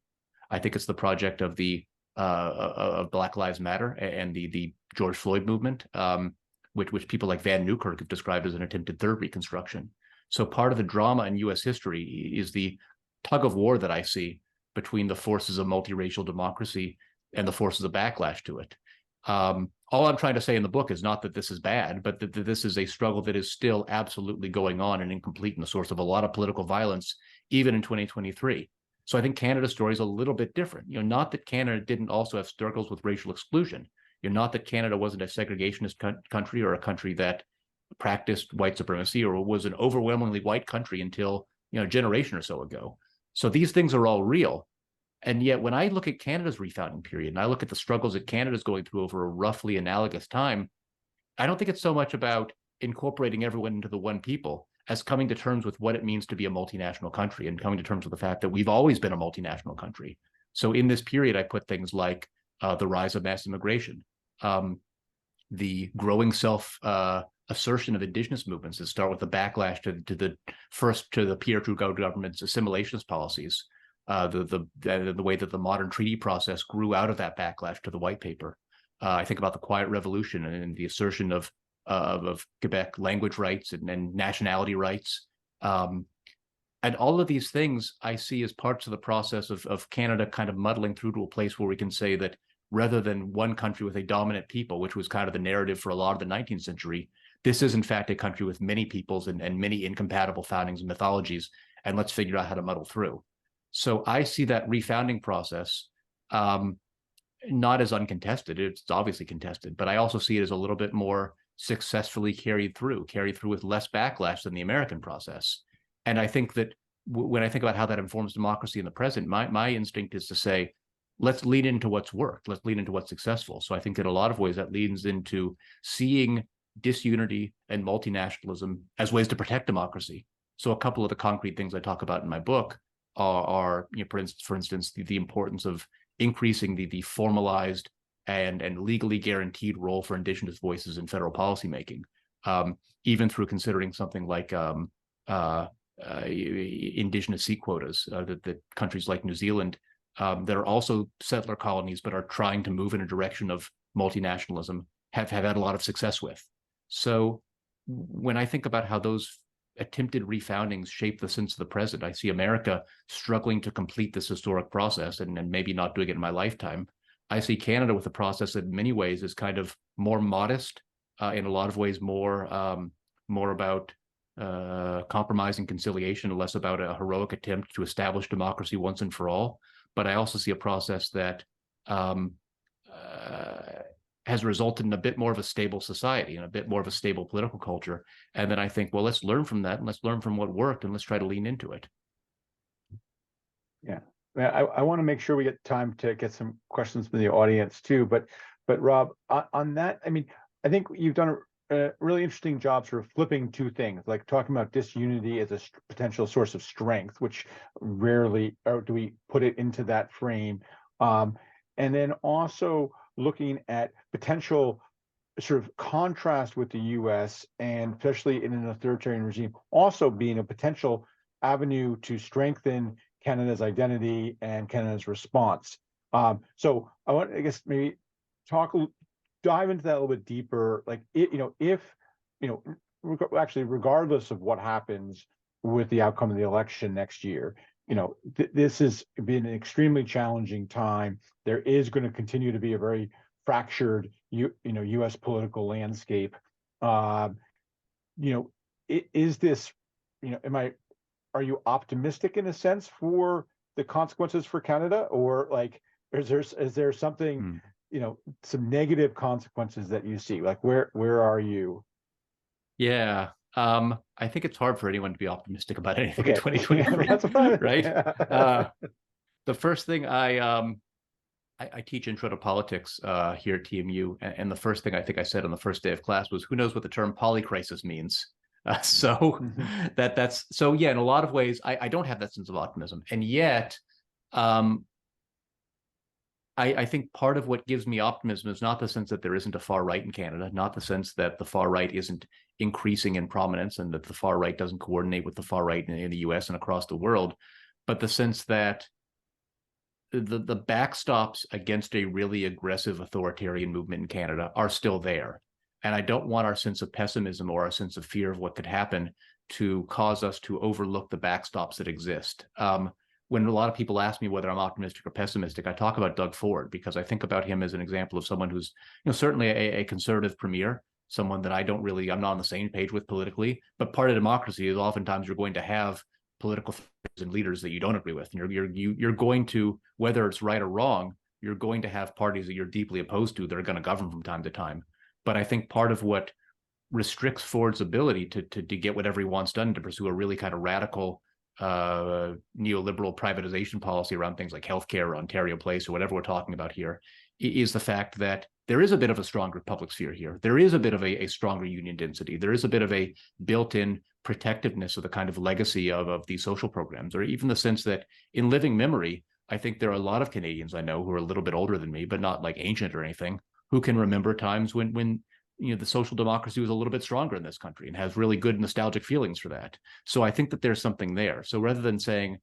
I think it's the project of the of Black Lives Matter and the George Floyd movement, which people like Van Newkirk have described as an attempted third Reconstruction. So part of the drama in U.S. history is the tug of war that I see between the forces of multiracial democracy and the forces of backlash to it. All I'm trying to say in the book is not that this is bad, but that this is a struggle that is still absolutely going on and incomplete, and the source of a lot of political violence, even in 2023. So I think Canada's story is a little bit different. Not that Canada didn't also have struggles with racial exclusion. Not that Canada wasn't a segregationist country, or a country that practiced white supremacy, or was an overwhelmingly white country until a generation or so ago. So these things are all real. And yet, when I look at Canada's refounding period, and I look at the struggles that Canada's going through over a roughly analogous time, I don't think it's so much about incorporating everyone into the one people as coming to terms with what it means to be a multinational country, and coming to terms with the fact that we've always been a multinational country. So in this period, I put things like the rise of mass immigration, the growing assertion of indigenous movements that start with the backlash to the Pierre Trudeau government's assimilationist policies, the way that the modern treaty process grew out of that backlash to the white paper. I think about the Quiet Revolution and the assertion of Quebec language rights and nationality rights. And all of these things I see as parts of the process of Canada kind of muddling through to a place where we can say that rather than one country with a dominant people, which was kind of the narrative for a lot of the 19th century, this is in fact a country with many peoples and many incompatible foundings and mythologies, and let's figure out how to muddle through. So I see that refounding process not as uncontested. It's obviously contested, but I also see it as a little bit more successfully carried through with less backlash than the American process. And I think that when I think about how that informs democracy in the present, my instinct is to say, let's lean into what's worked. Let's lean into what's successful. So I think in a lot of ways that leans into seeing disunity and multinationalism as ways to protect democracy. So a couple of the concrete things I talk about in my book are for instance, the importance of increasing the formalized and legally guaranteed role for Indigenous voices in federal policymaking, even through considering something like Indigenous seat quotas that countries like New Zealand that are also settler colonies but are trying to move in a direction of multinationalism have had a lot of success with. So when I think about how those attempted refoundings shape the sense of the present, I see America struggling to complete this historic process and maybe not doing it in my lifetime. I see Canada with a process that in many ways is kind of more modest, in a lot of ways more about compromise and conciliation, and less about a heroic attempt to establish democracy once and for all. But I also see a process that has resulted in a bit more of a stable society and a bit more of a stable political culture. And then I think, well, let's learn from that, and let's learn from what worked, and let's try to lean into it. Yeah, I want to make sure we get time to get some questions from the audience too. But Rob, on that, I mean, I think you've done a really interesting job sort of flipping two things, like talking about disunity as a potential source of strength, which rarely do we put it into that frame. And then also looking at potential sort of contrast with the U.S. and especially in an authoritarian regime, also being a potential avenue to strengthen Canada's identity and Canada's response. So I want, I guess, maybe dive into that a little bit deeper. Like, actually, regardless of what happens with the outcome of the election next year, this has been an extremely challenging time. There is going to continue to be a very fractured, U.S. political landscape. Is this, are you optimistic in a sense for the consequences for Canada, or like, is there something, some negative consequences that you see? Like, where are you? Yeah. I think it's hard for anyone to be optimistic about anything in 2023, That's fine. right? The first thing I teach intro to politics here at TMU, and the first thing I think I said on the first day of class was, who knows what the term polycrisis means? So that's so yeah. In a lot of ways, I don't have that sense of optimism, and yet, I think part of what gives me optimism is not the sense that there isn't a far right in Canada, not the sense that the far right isn't increasing in prominence and that the far right doesn't coordinate with the far right in the US and across the world, but the sense that the backstops against a really aggressive authoritarian movement in Canada are still there. And I don't want our sense of pessimism or our sense of fear of what could happen to cause us to overlook the backstops that exist. When a lot of people ask me whether I'm optimistic or pessimistic, I talk about Doug Ford because I think about him as an example of someone who's, certainly a conservative premier, someone that I'm not on the same page with politically, but part of democracy is oftentimes you're going to have political and leaders that you don't agree with. And you're going to, whether it's right or wrong, you're going to have parties that you're deeply opposed to that are going to govern from time to time. But I think part of what restricts Ford's ability to get whatever he wants done, to pursue a really kind of radical neoliberal privatization policy around things like healthcare or Ontario Place or whatever we're talking about here, is the fact that there is a bit of a stronger public sphere here. There is a bit of a stronger union density. There is a bit of a built-in protectiveness of the kind of legacy of these social programs, or even the sense that in living memory, I think there are a lot of Canadians I know who are a little bit older than me, but not like ancient or anything, who can remember times when the social democracy was a little bit stronger in this country and has really good nostalgic feelings for that. So I think that there's something there. So rather than saying,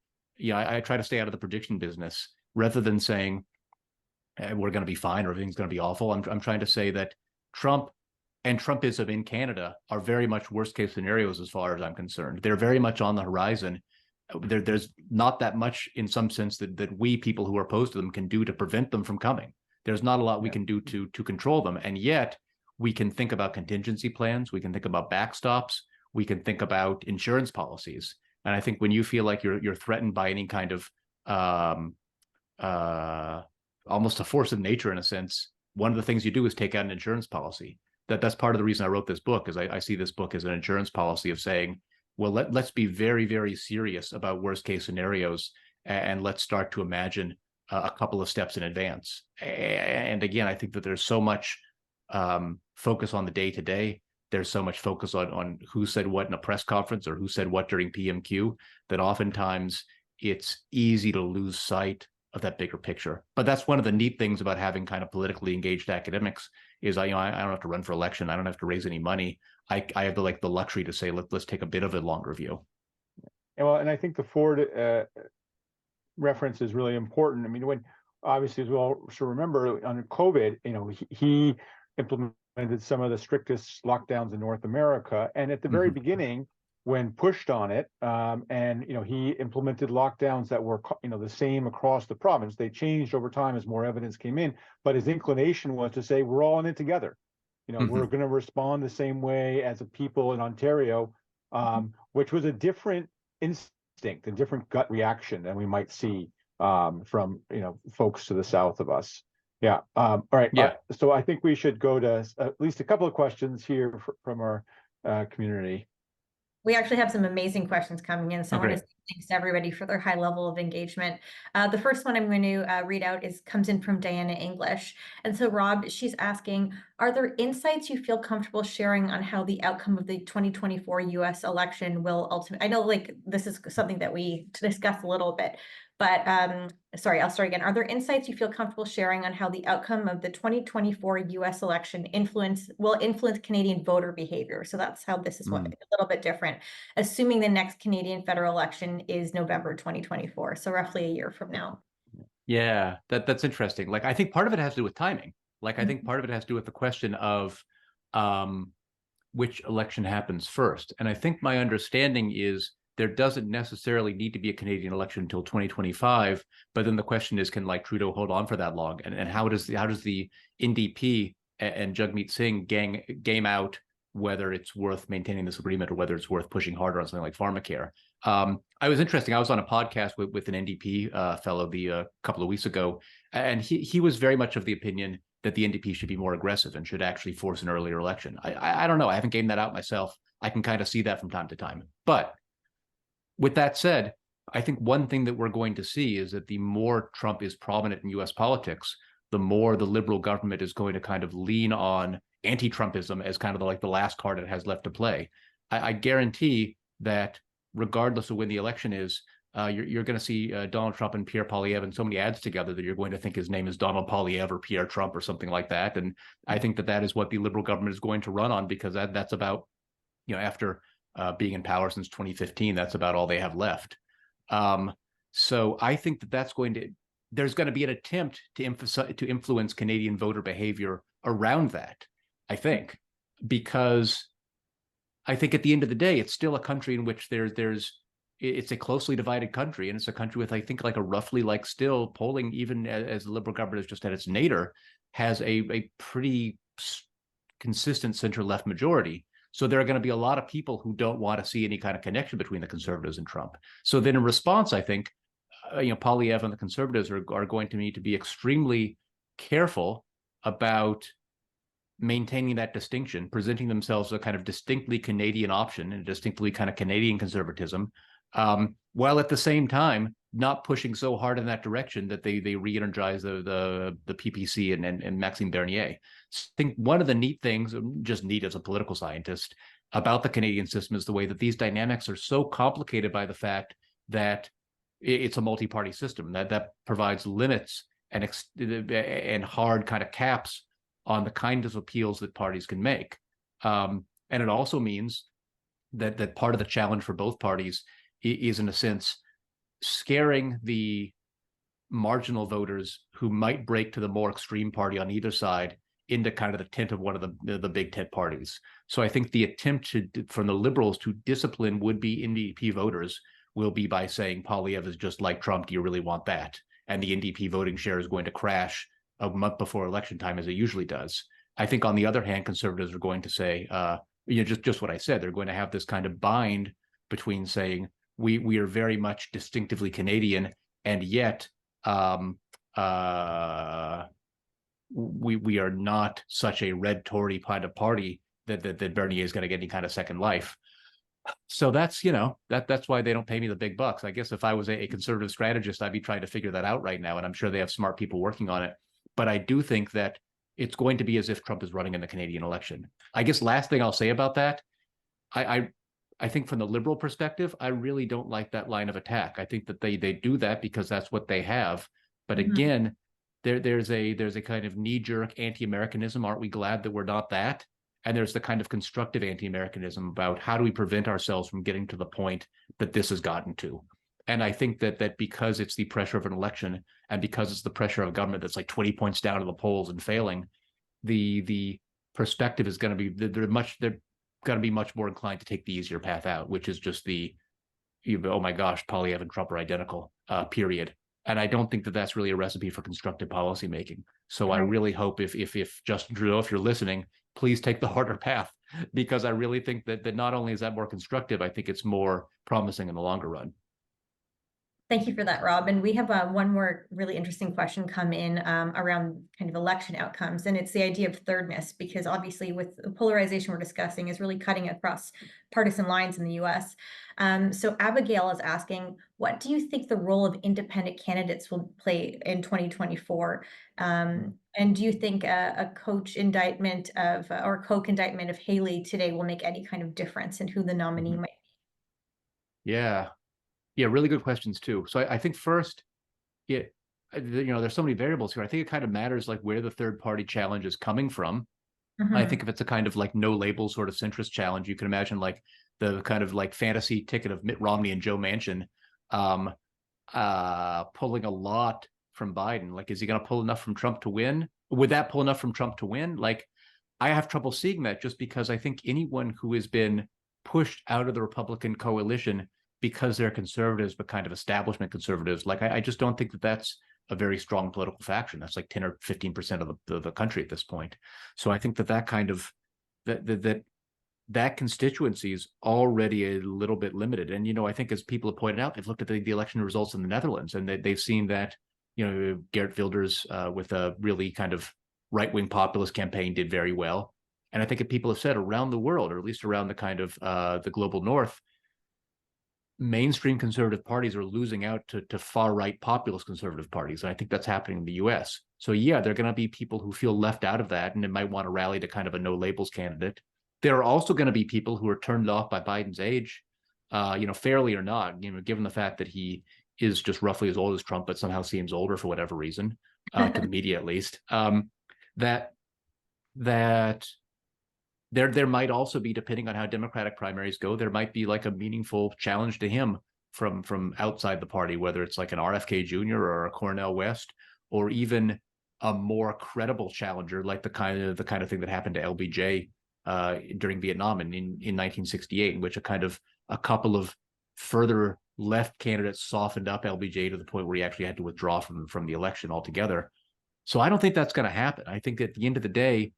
I try to stay out of the prediction business, rather than saying we're going to be fine or everything's going to be awful, I'm trying to say that Trump and Trumpism in Canada are very much worst case scenarios as far as I'm concerned. They're very much on the horizon. There's not that much in some sense that we people who are opposed to them can do to prevent them from coming. There's not a lot we can do to control them. And yet we can think about contingency plans. We can think about backstops. We can think about insurance policies. And I think when you feel like you're threatened by any kind of almost a force of nature in a sense, one of the things you do is take out an insurance policy. That's part of the reason I wrote this book, is I see this book as an insurance policy of saying, well, let's be very, very serious about worst case scenarios, and let's start to imagine a couple of steps in advance. And again, I think that there's so much focus on the day to day. There's so much focus on who said what in a press conference or who said what during PMQ that oftentimes it's easy to lose sight of that bigger picture. But that's one of the neat things about having kind of politically engaged academics is I don't have to run for election. I don't have to raise any money. I have the luxury to say, let's take a bit of a longer view. And I think the Ford reference is really important. I mean, when obviously, as we all should remember, on COVID, he implemented some of the strictest lockdowns in North America. And at the very beginning, when pushed on it, and he implemented lockdowns that were the same across the province. They changed over time as more evidence came in, but his inclination was to say we're all in it together. We're going to respond the same way as a people in Ontario, which was a different instinct and different gut reaction than we might see from folks to the south of us. Yeah. All right. Yeah. So I think we should go to at least a couple of questions here from our community. We actually have some amazing questions coming in, so I want to say thanks to everybody for their high level of engagement. The first one I'm going to read out comes in from Diana English. And so Rob, she's asking, are there insights you feel comfortable sharing on how the outcome of the 2024 US election will ultimately, I know this is something that we discussed a little bit, but sorry, I'll start again. Are there insights you feel comfortable sharing on how the outcome of the 2024 US election will influence Canadian voter behavior? So that's how this is a little bit different, assuming the next Canadian federal election is November 2024, so roughly a year from now. Yeah, that's interesting. I think part of it has to do with timing. I think part of it has to do with the question of which election happens first. And I think my understanding is there doesn't necessarily need to be a Canadian election until 2025. But then the question is, can Trudeau hold on for that long? And how does the NDP and Jagmeet Singh game out whether it's worth maintaining this agreement or whether it's worth pushing harder on something like pharmacare? I was on a podcast with an NDP fellow a couple of weeks ago, and he was very much of the opinion that the NDP should be more aggressive and should actually force an earlier election. I don't know. I haven't gamed that out myself. I can kind of see that from time to time. But with that said, I think one thing that we're going to see is that the more Trump is prominent in US politics, the more the Liberal government is going to kind of lean on anti-Trumpism as kind of the last card it has left to play. I guarantee that regardless of when the election is, you're going to see Donald Trump and Pierre Poilievre and so many ads together that you're going to think his name is Donald Poilievre or Pierre Trump or something like that. And I think that that is what the liberal government is going to run on, because that's about, after being in power since 2015, that's about all they have left. So I think that there's going to be an attempt to influence Canadian voter behavior around that, I think, because I think at the end of the day, it's still a country in which it's a closely divided country, and it's a country with, I think, like a roughly, like, still polling, even as the liberal government is just at its nadir, has a pretty consistent center-left majority. So there are going to be a lot of people who don't want to see any kind of connection between the Conservatives and Trump. So then in response, I think, Poilievre and the Conservatives are going to need to be extremely careful about maintaining that distinction, presenting themselves as a kind of distinctly Canadian option and distinctly kind of Canadian conservatism, while at the same time not pushing so hard in that direction that they re-energize the PPC and Maxime Bernier. I think one of the neat things, just neat as a political scientist, about the Canadian system is the way that these dynamics are so complicated by the fact that it's a multi-party system that provides limits and hard kind of caps on the kind of appeals that parties can make. And it also means that part of the challenge for both parties is, in a sense, scaring the marginal voters who might break to the more extreme party on either side into kind of the tent of one of the big tent parties. So I think the attempt from the Liberals to discipline would-be NDP voters will be by saying Poilievre is just like Trump. Do you really want that? And the NDP voting share is going to crash a month before election time, as it usually does. I think, on the other hand, Conservatives are going to say, just what I said. They're going to have this kind of bind between saying we are very much distinctively Canadian, and yet we are not such a red Tory kind of party that Bernier is going to get any kind of second life. So that's why they don't pay me the big bucks. I guess if I was a conservative strategist, I'd be trying to figure that out right now, and I'm sure they have smart people working on it. But I do think that it's going to be as if Trump is running in the Canadian election. I guess last thing I'll say about that, I think from the Liberal perspective, I really don't like that line of attack. I think that they do that because that's what they have. But again, there's a kind of knee-jerk anti-Americanism. Aren't we glad that we're not that? And there's the kind of constructive anti-Americanism about how do we prevent ourselves from getting to the point that this has gotten to. And I think that because it's the pressure of an election, and because it's the pressure of a government that's like 20 points down to the polls and failing, the perspective is going to be they're going to be much more inclined to take the easier path out, which is just oh my gosh, Poilievre and Trump are identical, period. And I don't think that that's really a recipe for constructive policymaking. So I really hope if Justin Trudeau, if you're listening, please take the harder path, because I really think that not only is that more constructive, I think it's more promising in the longer run. Thank you for that, Rob. And we have one more really interesting question come in around kind of election outcomes. And it's the idea of thirdness, because obviously with the polarization we're discussing is really cutting across partisan lines in the US. So Abigail is asking, what do you think the role of independent candidates will play in 2024? And do you think a coach indictment or Koch indictment of Haley today will make any kind of difference in who the nominee might be? Yeah, really good questions too. So I think first, there's so many variables here. I think it kind of matters like where the third party challenge is coming from. I think if it's a kind of like no label sort of centrist challenge, you can imagine like the kind of like fantasy ticket of Mitt Romney and Joe Manchin pulling a lot from Biden. Like, is he going to pull enough from Trump to win? Would that pull enough from Trump to win? Like, I have trouble seeing that, just because I think anyone who has been pushed out of the Republican coalition because they're conservatives, but kind of establishment conservatives, like I just don't think that that's a very strong political faction. That's like 10 or 15% of the country at this point. So I think that kind of that constituency is already a little bit limited. And I think, as people have pointed out, they've looked at the election results in the Netherlands, and they've seen that Geert Wilders with a really kind of right-wing populist campaign did very well. And I think that people have said around the world, or at least around the kind of the global north, mainstream conservative parties are losing out to far-right populist conservative parties. And I think that's happening in the US. So yeah, there are going to be people who feel left out of that, and they might want to rally to kind of a no labels candidate. There are also going to be people who are turned off by Biden's age, fairly or not, given the fact that he is just roughly as old as Trump, but somehow seems older for whatever reason, to the media at least. That there might also be, depending on how Democratic primaries go, there might be like a meaningful challenge to him from outside the party, whether it's like an RFK Jr. or a Cornel West, or even a more credible challenger, like the kind of thing that happened to LBJ during Vietnam in 1968, in which a couple of further left candidates softened up LBJ to the point where he actually had to withdraw from the election altogether. So I don't think that's going to happen. I think that at the end of the day,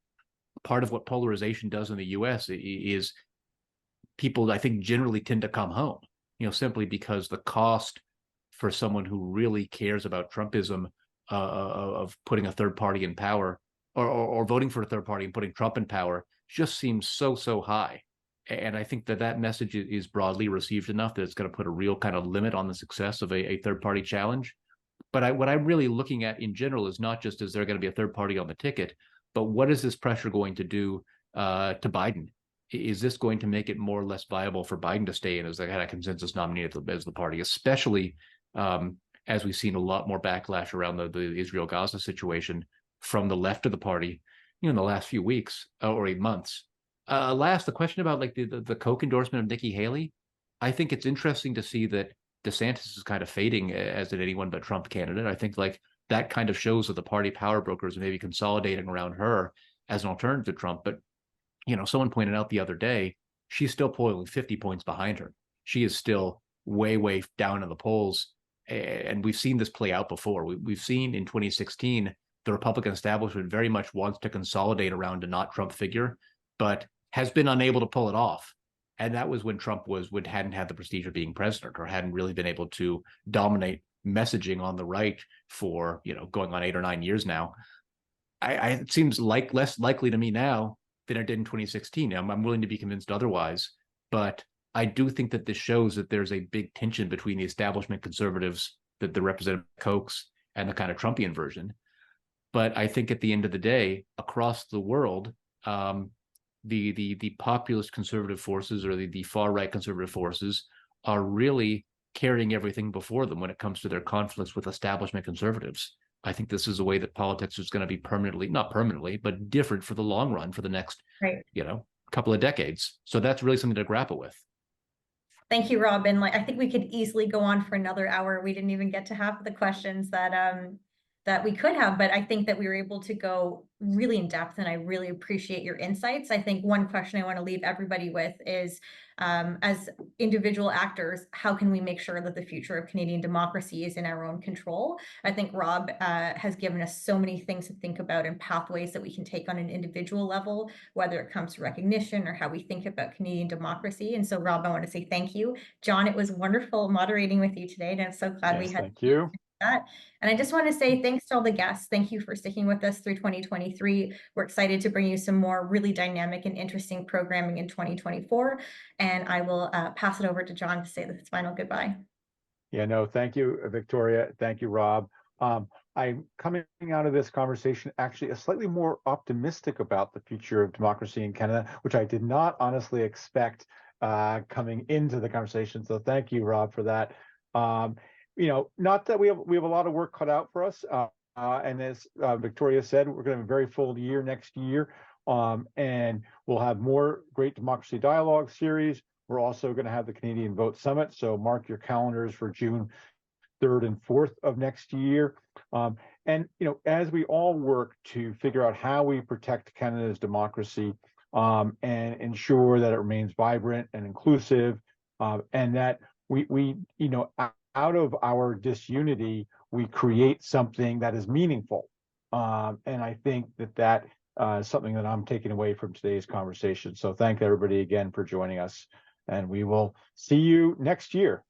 part of what polarization does in the U.S. is people, I think, generally tend to come home, simply because the cost for someone who really cares about Trumpism of putting a third party in power or voting for a third party and putting Trump in power just seems so high. And I think that message is broadly received enough that it's going to put a real kind of limit on the success of a third party challenge. But what I'm really looking at in general is not just is there going to be a third party on the ticket, but what is this pressure going to do to Biden? Is this going to make it more or less viable for Biden to stay in as the kind of consensus nominee as the party, especially as we've seen a lot more backlash around the Israel-Gaza situation from the left of the party, in the last few weeks or 8 months. Last, the question about like the Koch endorsement of Nikki Haley, I think it's interesting to see that DeSantis is kind of fading as an anyone but Trump candidate. I think like that kind of shows that the party power brokers are maybe consolidating around her as an alternative to Trump. But, someone pointed out the other day, she's still polling 50 points behind her. She is still way down in the polls. And we've seen this play out before. We've seen in 2016, the Republican establishment very much wants to consolidate around a not Trump figure, but has been unable to pull it off. And that was when Trump hadn't had the prestige of being president or hadn't really been able to dominate messaging on the right for, going on 8 or 9 years now. It seems like less likely to me now than it did in 2016. I'm willing to be convinced otherwise, but I do think that this shows that there's a big tension between the establishment conservatives, that the Representative Kochs, and the kind of Trumpian version. But I think at the end of the day, across the world, the populist conservative forces or the far right conservative forces are really carrying everything before them when it comes to their conflicts with establishment conservatives. I think this is a way that politics is going to be not permanently, but different for the long run for the next, couple of decades. So that's really something to grapple with. Thank you, Rob. And I think we could easily go on for another hour. We didn't even get to half of the questions that we could have, but I think that we were able to go really in depth, and I really appreciate your insights. I think one question I want to leave everybody with is, as individual actors, how can we make sure that the future of Canadian democracy is in our own control? I think Rob has given us so many things to think about and pathways that we can take on an individual level, whether it comes to recognition or how we think about Canadian democracy. And so, Rob, I want to say thank you. John, it was wonderful moderating with you today, and I'm so glad we had thank you. That. And I just want to say thanks to all the guests. Thank you for sticking with us through 2023. We're excited to bring you some more really dynamic and interesting programming in 2024. And I will pass it over to John to say his final goodbye. Yeah, no, thank you, Victoria. Thank you, Rob. I'm coming out of this conversation actually slightly more optimistic about the future of democracy in Canada, which I did not honestly expect coming into the conversation. So thank you, Rob, for that. Not that we have a lot of work cut out for us. And as Victoria said, we're going to have a very full year next year. And we'll have more Great Democracy Dialogue series. We're also going to have the Canadian Vote Summit. So mark your calendars for June 3rd and 4th of next year. And, as we all work to figure out how we protect Canada's democracy and ensure that it remains vibrant and inclusive, and that we out of our disunity, we create something that is meaningful. And I think that is something that I'm taking away from today's conversation. So thank everybody again for joining us, and we will see you next year.